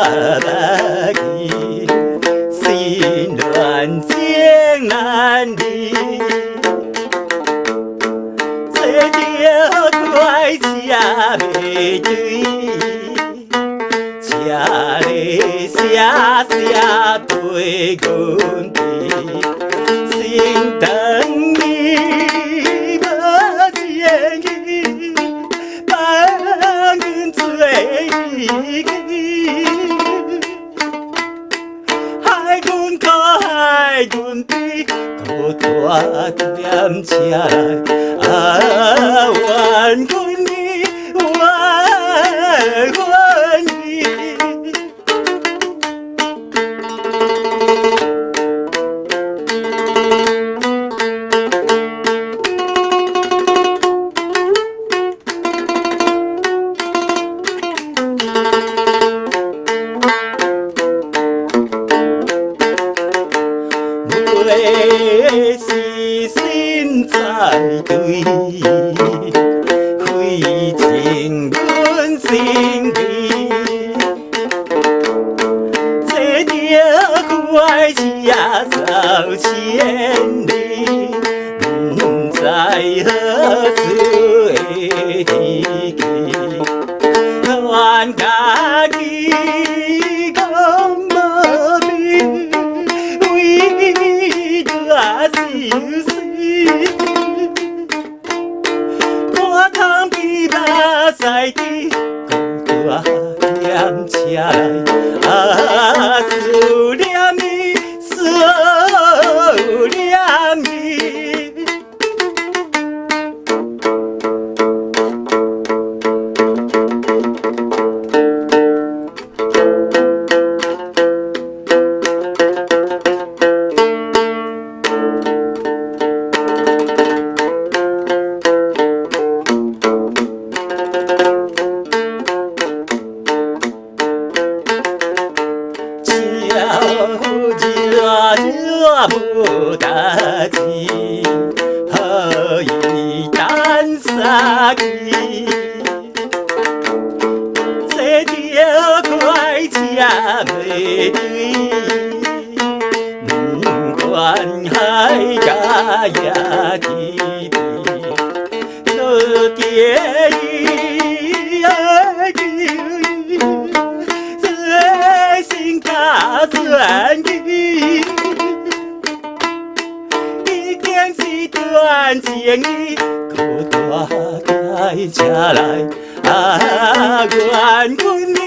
白衣，心乱情难离。这条快车袂对，车里写写对阮记，心疼你无情意，放阮做伊己，害阮苦害阮悲，苦大点车来怨阮你怨阮你。每时心在对，费尽阮心机。这条快车走千里，不知何处会知己。怨家己讲无味。心死，看汤比目屎滴，孤大点车来，思念你，思念你。热无代志，何以等三更？这条快车袂对，不管海角也天边，若见伊爱求伊，这心卡转移。是段情意，孤大开车来，怨阮你。